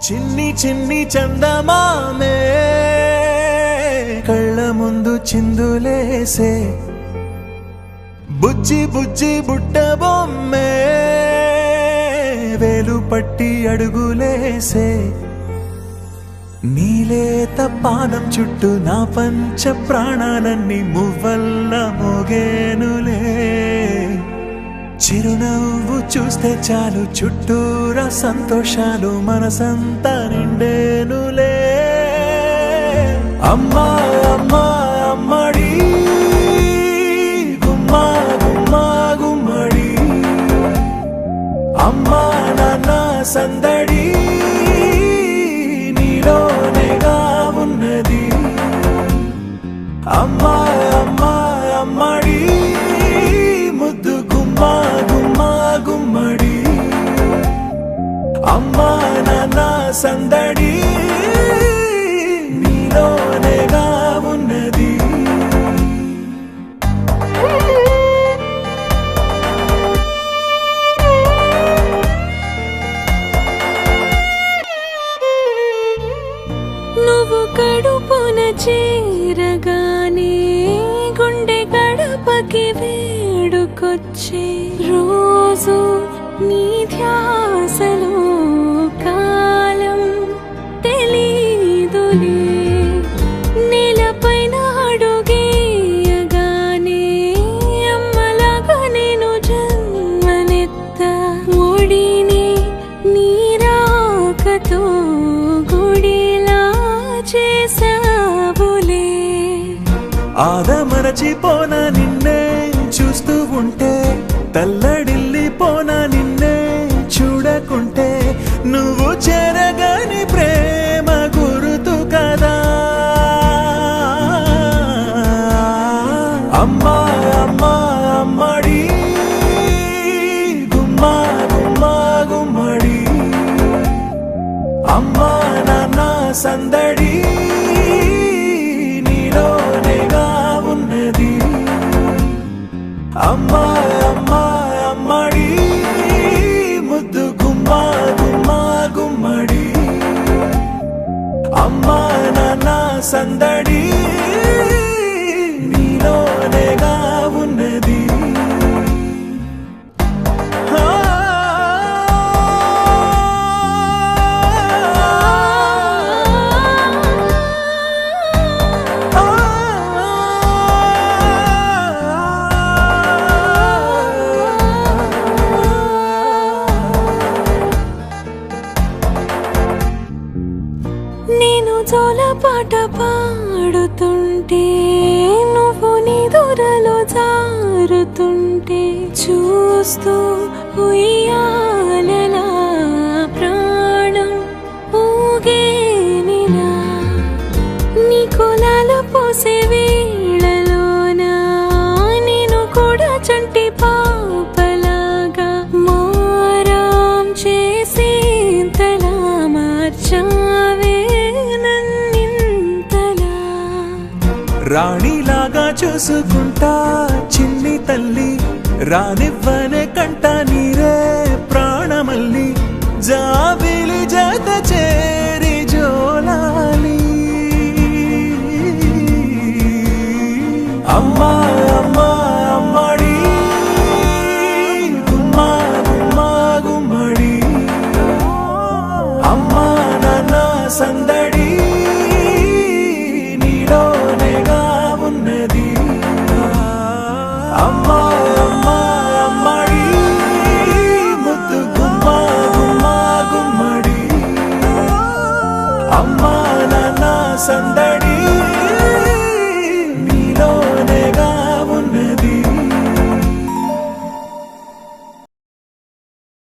చిన్ని చిన్ని చందమామే కళ్ళ ముందు చిందులేసే బుజ్జి బుజ్జి బుట్ట బొమ్మే వేలు పట్టి అడుగులేసే నీలేత పానం చుట్టూ నా పంచ ప్రాణాలన్నీ మువ్వల్ల మోగేనులే చిరునవ్వు చూస్తే చాలు చుట్టూరా సంతోషాలు మనసంతా నిండేనులే అమ్మా అమ్మా అమ్మడి గుమ్మా గుమ్మా గుమ్మడి అమ్మా నాన్న సందడి నీలోనేగా ఉన్నది అమ్మా అమ్మా అమ్మడి ముద్దు గుమ్మా గుమ్మా గుమ్మడి అమ్మా నాన్న సందడి నీలోనేగా ఉన్నది నువ్వు కడుపున చేరగానే గుండె గడపకి వేడుకొచ్చే రోజు నీ ధ్యాసలో కాలం తెలీదులే నేలపైన అడుగేయగానే అమ్మలాగా నేను జన్మనెత్త ఒడిని నీరాకతో గుడిలా చేసావులే ఆదమరచిపోనా నిన్నే చూస్తూ ఉంటే తల్లడిల్లిపోనా నిన్నే చూడకుంటే నువ్వు చెరగని ప్రేమ గురుతు కదా అమ్మా అమ్మా అమ్మడి గుమ్మా గుమ్మా గుమ్మడి అమ్మా నాన్న సందడి నీలోనేగా ఉన్నది అమ్మా అమ్మా అమ్మడి ముద్దు గుమ్మా గుమ్మా గుమ్మడి అమ్మా నాన్న సందడి నీలోనేగా ఉన్నది నేను జోలపాట పాడుతుంటే నువ్వు నిదురలో జారుతుంటే చూస్తూ ఉయ్యాలలా ప్రాణం ఊగేనిలా నీ కులాల పోసే వేళలోనా నేను కూడా చంటి పాపలాగా మారాం చేసేంతలా మార్చావే రాణిలాగా చూసుకుంటా చిన్ని తల్లి రానివ్వనే కంట నీరే ప్రాణమల్లి జాబిలి జత చేరి జోలాలి అమ్మా అమ్మా అమ్మడి గుమ్మా గుమ్మా గుమ్మడి అమ్మా నాన్న సందడి నీలోనేగా ఉన్నది అమ్మా అమ్మా అమ్మడి ముద్దు గుమ్మా గుమ్మా గుమ్మడి అమ్మా నాన్న సందడి